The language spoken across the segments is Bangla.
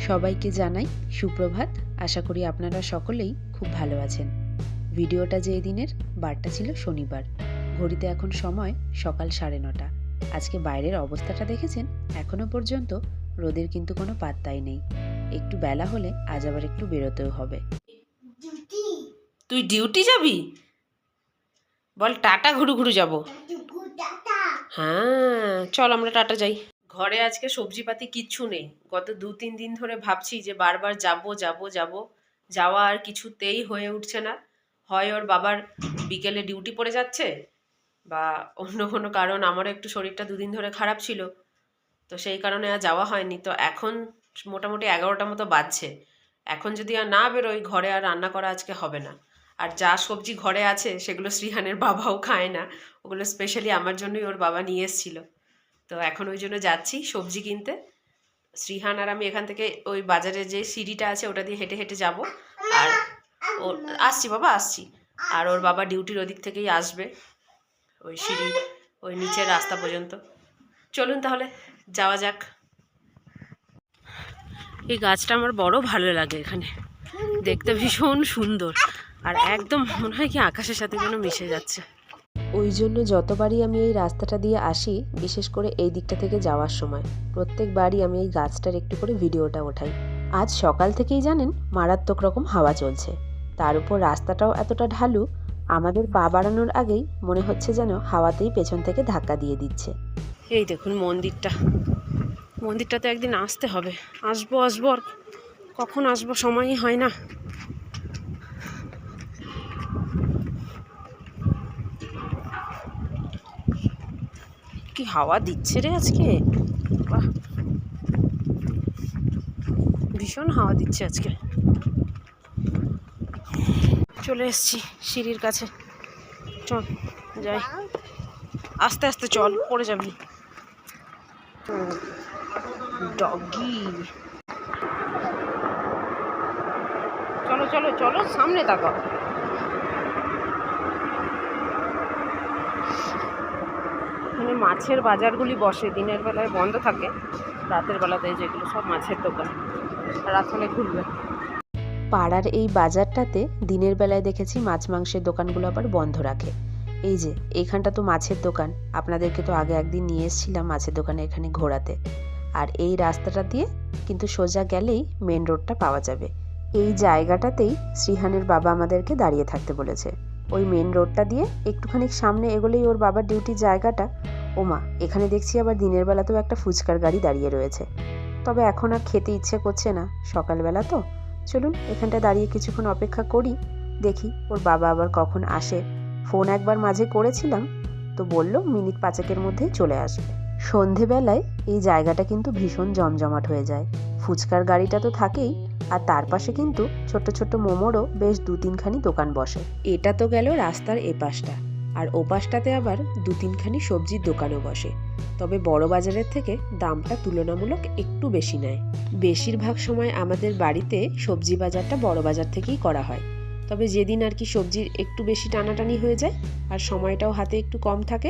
সবাইকে জানাই সুপ্রভাত। আশা করি আপনারা সকলেই খুব ভালো আছেন। ভিডিওটা যে দিনের বারটা ছিল শনিবার। ঘড়িতে এখন সময় সকাল 9:30। আজকে বাইরের অবস্থাটা দেখেছেন? এখনো পর্যন্ত রোদের কিন্তু কোনো পাত্তাই নেই। একটু বেলা হলে আজ আবার একটু বেরোতেও হবে। তুই ডিউটি যাবি? বল টাটা ঘুরু ঘুরু যাব। হ্যাঁ চল আমরা টাটা যাই। ঘরে আজকে সবজিপাতি কিচ্ছু নেই। গত 2-3 দিন ধরে ভাবছি যে বারবার যাব যাব যাব, যাওয়া আর কিছুতেই হয়ে উঠছে না। হয় ওর বাবার বিকেলে ডিউটি পড়ে যাচ্ছে, বা অন্য কোনো কারণ। আমারও একটু শরীরটা 2 দিন ধরে খারাপ ছিল, তো সেই কারণে আর যাওয়া হয়নি। তো এখন মোটামুটি 11টা মতো বাজছে। এখন যদি আর না বেরোই, ঘরে আর রান্না করা আজকে হবে না। আর যা সবজি ঘরে আছে সেগুলো শ্রীহানের বাবাও খায় না, ওগুলো স্পেশালি আমার জন্যই ওর বাবা নিয়ে এসেছিল। তো এখন ওই জন্য যাচ্ছি সবজি কিনতে। শ্রীহান আর আমি এখান থেকে ওই বাজারে যে সিঁড়িটা আছে ওটা দিয়ে হেঁটে হেঁটে যাব। আর ও আসছি বাবা আসছি। আর ওর বাবা ডিউটির ওদিক থেকেই আসবে, ওই সিঁড়ি ওই নিচের রাস্তা পর্যন্ত। চলুন তাহলে যাওয়া যাক। এই গাছটা আমার বড় ভালো লাগে, এখানে দেখতে ভীষণ সুন্দর, আর একদম মনে হয় কি আকাশের সাথে যেন মিশে যাচ্ছে। ওই জন্য যতবারই আমি এই রাস্তাটা দিয়ে আসি, বিশেষ করে এই দিকটা থেকে যাওয়ার সময়, প্রত্যেকবারই আমি এই গাছটার একটু করে ভিডিওটা ওঠাই। আজ সকাল থেকেই জানেন মারাত্মক রকম হাওয়া চলছে, তার উপর রাস্তাটাও এতটা ঢালু, আমাদের পা বাড়ানোর আগেই মনে হচ্ছে যেন হাওয়াতেই পেছন থেকে ধাক্কা দিয়ে দিচ্ছে। এই দেখুন মন্দিরটাতে একদিন আসতে হবে। আসবো আর কখন আসবো সময়ই হয় না। কি হাওয়া দিচ্ছে রে আজকে, বাহ ভীষণ হাওয়া দিচ্ছে আজকে। চলে এসছি সিঁড়ির কাছে, চল যাই। আস্তে আস্তে চল, পড়ে যাবি। ডগি, চলো চলো চলো, সামনে তাকাও। এখানে মাছের বাজারগুলি বসে, দিনের বেলায় বন্ধ থাকে, রাতের বেলাতে যেগুলো সব মাছের দোকান, রাত হলে খুলবে। পাড়ার এই বাজারটাতে দিনের বেলায় দেখেছি মাছ মাংসের দোকানগুলো আবার বন্ধ রাখে। এই যে এইখানটা তো মাছের দোকান, আপনাদেরকে তো আগে একদিন নিয়ে এসেছিলাম মাছের দোকানে এখানে ঘোরাতে। আর এই রাস্তাটা দিয়ে কিন্তু সোজা গেলেই মেন রোডটা পাওয়া যাবে। এই জায়গাটাতেই শ্রীহানের বাবা আমাদেরকে দাঁড়িয়ে থাকতে বলেছে। ওই মেন রোডটা দিয়ে একটুখানি সামনে এগোলেই ওর বাবার ডিউটির জায়গাটা। ওমা, এখানে দেখছি আবার দিনের বেলাতেও একটা ফুচকার গাড়ি দাঁড়িয়ে রয়েছে। তবে এখন আর খেতে ইচ্ছে করছে না, সকালবেলা তো। চলুন এখানটা দাঁড়িয়ে কিছুক্ষণ অপেক্ষা করি, দেখি ওর বাবা আবার কখন আসে। ফোন একবার মাঝে করেছিলাম, তো বলল মিনিট 5-এর মধ্যেই চলে আসবে। সন্ধেবেলায় এই জায়গাটা কিন্তু ভীষণ জমজমাট হয়ে যায়। ফুচকার গাড়িটা তো থাকেই, আর তার পাশে কিন্তু ছোট্ট ছোট্ট মোমোরও বেশ 2-3খানি দোকান বসে। এটা তো গেল রাস্তার এপাশটা, আর ওপাশটাতে আবার 2-3খানি সবজির দোকানও বসে। তবে বড় বাজারের থেকে দামটা তুলনামূলক একটু বেশি নেয়। বেশিরভাগ সময় আমাদের বাড়িতে সবজি বাজারটা বড় বাজার থেকেই করা হয়। তবে যেদিন আর কি সবজির একটু বেশি টানাটানি হয়ে যায় আর সময়টাও হাতে একটু কম থাকে,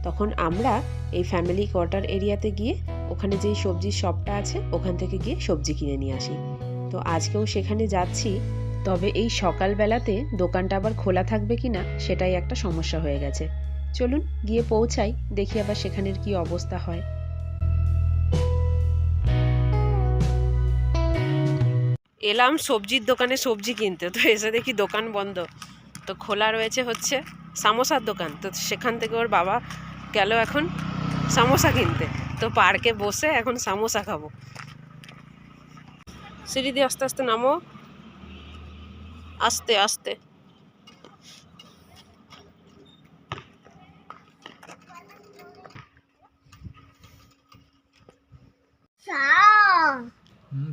তখন আমরা এই ফ্যামিলি কোয়ার্টার এরিয়াতে গিয়ে ওখানে যেই সবজির শপটা আছে ওখান থেকে গিয়ে সবজি কিনে নিয়ে আসি। তো আজকেও সেখানে যাচ্ছি। তবে এই সকালবেলাতে দোকানটা আবার খোলা থাকবে কিনা সেটাই একটা সমস্যা হয়ে গেছে। চলুন গিয়ে পৌঁছাই, দেখি আবার সেখানের কি অবস্থা হয়। এলাম সবজির দোকানে সবজি কিনতে, তো এসে দেখি দোকান বন্ধ। তো খোলা রয়েছে হচ্ছে সামোসার দোকান, তো সেখান থেকে ওর বাবা গেল এখন সামোসা কিনতে। তো পার্কে বসে এখন সামোসা খাবো। সিঁড়ি দিয়ে আস্তে আস্তে নামো, আস্তে আস্তে।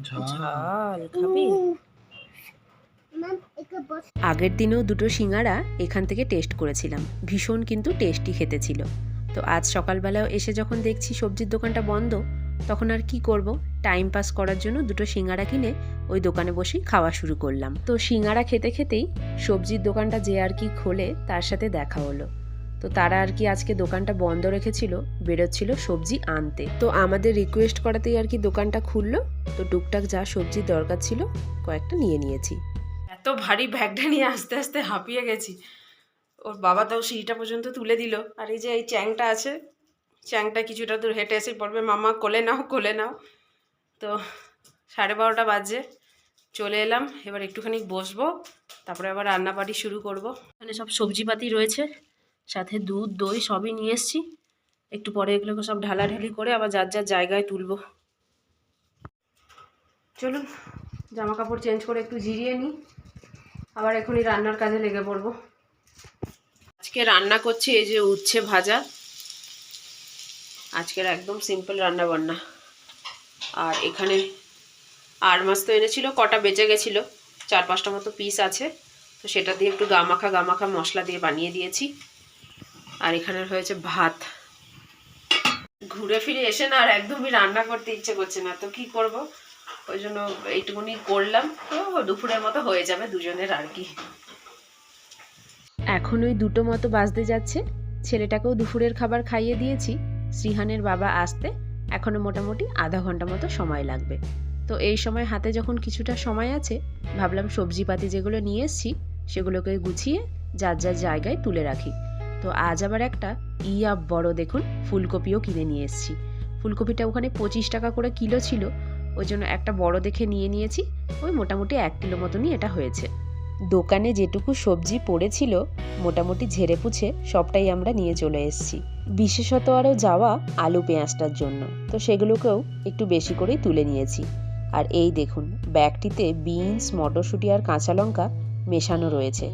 ঝাল খাবি? আগের দিনেও দুটো সিঙ্গারা এখান থেকে টেস্ট করেছিলাম, ভীষণ কিন্তু টেস্টি খেতে ছিল। তো আজ সকালবেলাও এসে যখন দেখছি সবজির দোকানটা বন্ধ, তখন আর কি করব, টাইম পাস করার জন্য দুটো সিঙ্গারা কিনে ওই দোকানে বসেই খাওয়া শুরু করলাম। তো সিঙ্গারা খেতে খেতেই সবজির দোকানটা যে আর কি খোলে তার সাথে দেখা হলো। তো তারা আর কি আজকে দোকানটা বন্ধ রেখেছিল, বেরোচ্ছিল সবজি আনতে। তো আমাদের রিকোয়েস্ট করাতেই আর কি দোকানটা খুললো। তো টুকটাক যা সবজির দরকার ছিল কয়েকটা নিয়ে নিয়েছি। এত ভারী ব্যাগটা নিয়ে আস্তে আস্তে হাঁপিয়ে গেছি। ওর বাবা তাও সিঁড়িটা পর্যন্ত তুলে দিল। আর এই যে এই চ্যাংটা আছে, চ্যাংটা কিছুটা দূর হেঁটে এসে পড়বে, মামা কোলে নাও কোলে নাও। তো 12:30 বাজে, চলে এলাম। এবার একটুখানি বসবো, তারপরে আবার রান্নাবাড়ি শুরু করব। এখানে সব সবজিপাতি রয়েছে, সাথে দুধ দই সবই নিয়ে এসছি। একটু পরে এগুলোকে সব ঢালাঢালি করে আবার যার যার জায়গায় তুলবো। চলুন জামা কাপড় চেঞ্জ করে একটু জিরিয়ে নিই, আবার এখনই রান্নার কাজে লেগে পড়বো। আজকে রান্না করছি এই যে উচ্ছে ভাজা। আজকের একদম সিম্পল রান্না বান্না। আর এখানে আর মাছ তো এনেছিল, কটা বেঁচে গেছিলো, 4-5টা মতো পিস আছে। তো সেটা দিয়ে একটু গামাখা মশলা দিয়ে বানিয়ে দিয়েছি। আর এখানে হয়েছে ভাত। ঘুরে ফিরে এসে না আর একদমই রান্না করতে ইচ্ছে করছে না, তো কি করব, ওই জন্য এইটুকুনি করলাম। তো দুপুরের মতো হয়ে যাবে দুজনের আর কি। এখন ওই 2টো মতো বাজতে যাচ্ছে। ছেলেটাকেও দুপুরের খাবার খাইয়ে দিয়েছি। শ্রীহানের বাবা আসতে এখনো মোটামুটি আধা ঘন্টা মতো সময় লাগবে। তো এই সময় হাতে যখন কিছুটা সময় আছে, ভাবলাম সবজিপাতি যেগুলো নিয়ে এসছি সেগুলোকে গুছিয়ে যার যার জায়গায় তুলে রাখি। তো আজ আবার একটা বড় দেখুন ফুলকপিও কিনে নিয়ে এসছি। ফুলকপিটা ওখানে 25 টাকা করে কিলো ছিল, ওই জন্য একটা বড় দেখে নিয়ে নিয়েছি। ওই মোটামুটি 1 কিলো মতনই এটা হয়েছে। দোকানে যেটুকু সবজি পড়েছিল মোটামুটি ঝেড়ে পুছে সবটাই আমরা নিয়ে চলে এসেছি। বিশেষত আরও যাওয়া আলু পেঁয়াজটার জন্য, তো সেগুলোকেও একটু বেশি করেই তুলে নিয়েছি। আর এই দেখুন ব্যাগটিতে বিনস, মটরশুঁটি আর কাঁচা লঙ্কা মেশানো রয়েছে।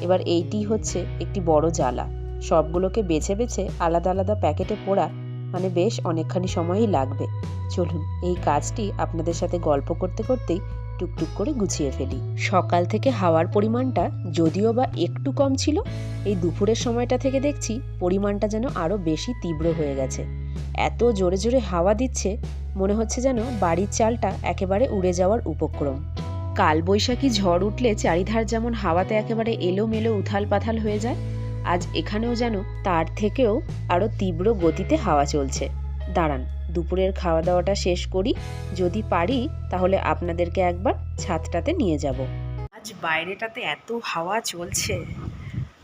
এবার এইটি হচ্ছে একটি বড় জ্বালা। সবগুলোকে বেছে বেছে আলাদা আলাদা প্যাকেটে পোড়া মানে বেশ অনেকখানি সময়ই লাগবে। চলুন এই কাজটি আপনাদের সাথে গল্প করতে করতেই টুকটুক করে গুছিয়ে ফেলি। সকাল থেকে হাওয়ার পরিমাণটা যদিও বা একটু কম ছিল, এই দুপুরের সময়টা থেকে দেখছি পরিমাণটা যেন আরও বেশি তীব্র হয়ে গেছে। এত জোরে জোরে হাওয়া দিচ্ছে, মনে হচ্ছে যেন বাড়ির চালটা একেবারে উড়ে যাওয়ার উপক্রম। কালবৈশাখী ঝড় উঠলে চারিধার যেমন হাওয়াতে একেবারে এলোমেলো উথাল পাথাল হয়ে যায়, আজ এখানেও যেন তার থেকেও আরও তীব্র গতিতে হাওয়া চলছে। দাঁড়ান দুপুরের খাওয়া দাওয়াটা শেষ করি, যদি পারি তাহলে আপনাদেরকে একবার ছাদটাতে নিয়ে যাব। আজ বাইরেটাতে এত হাওয়া চলছে,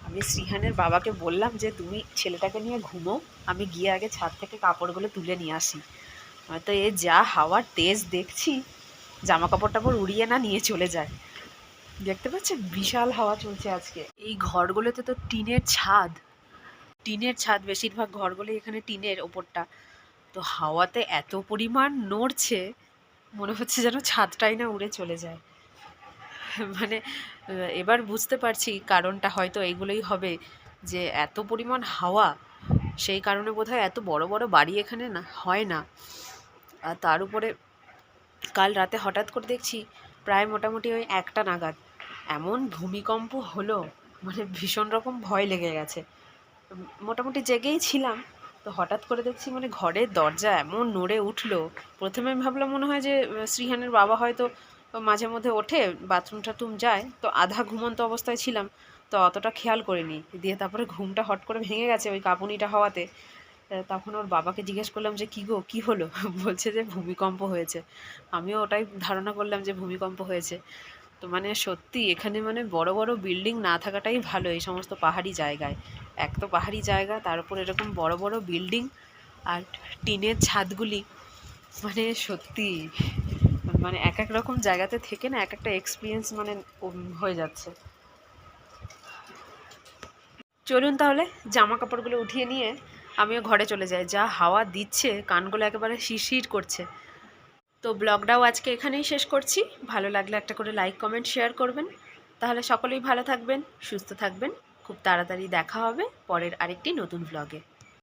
আমি শ্রীহানের বাবাকে বললাম যে তুমি ছেলেটাকে নিয়ে ঘুমো, আমি গিয়ে আগে ছাদ থেকে কাপড়গুলো তুলে নিয়ে আসি। হয়তো এ যা হাওয়ার তেজ দেখছি, জামা কাপড় টাপড় উড়িয়ে না নিয়ে চলে যায়। দেখতে পাচ্ছেন বিশাল হাওয়া চলছে আজকে। এই ঘরগুলোতে তো টিনের ছাদ, বেশিরভাগ ঘরগুলো এখানে টিনের ওপরটা। তো হাওয়াতে এত পরিমাণ নড়ছে, মনে হচ্ছে যেন ছাদটাই না উড়ে চলে যায়। মানে এবার বুঝতে পারছি কারণটা হয়তো এইগুলোই হবে, যে এত পরিমাণ হাওয়া, সেই কারণে বোধহয় এত বড় বড় বাড়ি এখানে না হয় না। আর তার উপরে কাল রাতে হঠাৎ করে দেখছি প্রায় মোটামুটি ওই 1টা নাগাদ এমন ভূমিকম্প হলো, মানে ভীষণ রকম ভয় লেগে গেছে। মোটামুটি জেগেই ছিলাম, তো হঠাৎ করে দেখছি মানে ঘরের দরজা এমন নড়ে উঠলো। প্রথমে আমি ভাবলাম মনে হয় যে শ্রীহানের বাবা হয়তো মাঝে মধ্যে ওঠে বাথরুম টাথরুম যায়, তো আধা ঘুমন্ত অবস্থায় ছিলাম, তো অতটা খেয়াল করিনি। দিয়ে তারপরে ঘুমটা হট করে ভেঙে গেছে ওই কাঁপুনিটা হওয়াতে। তখন ওর বাবাকে জিজ্ঞেস করলাম যে কী গো কী হলো, বলছে যে ভূমিকম্প হয়েছে। আমিও ওটাই ধারণা করলাম যে ভূমিকম্প হয়েছে। তো মানে সত্যি এখানে মানে বড় বড় বিল্ডিং না থাকাটাই ভালো এই সমস্ত পাহাড়ি জায়গায়। এক তো পাহাড়ি জায়গা, তার উপর এরকম বড় বড় বিল্ডিং আর টিনের ছাদগুলি, মানে সত্যি মানে এক এক রকম জায়গাতে থেকে না এক একটা এক্সপিরিয়েন্স মানে হয়ে যাচ্ছে। চলুন তাহলে জামা কাপড়গুলো উঠিয়ে নিয়ে আমিও ঘরে চলে যাই। যা হাওয়া দিচ্ছে কানগুলো একেবারে শিরশির করছে। তো ব্লগটাও আজকে এখানেই শেষ করছি। ভালো লাগলে একটা করে লাইক কমেন্ট শেয়ার করবেন। তাহলে সকলেই ভালো থাকবেন, সুস্থ থাকবেন। খুব তাড়াতাড়ি দেখা হবে পরের আরেকটি নতুন ব্লগে।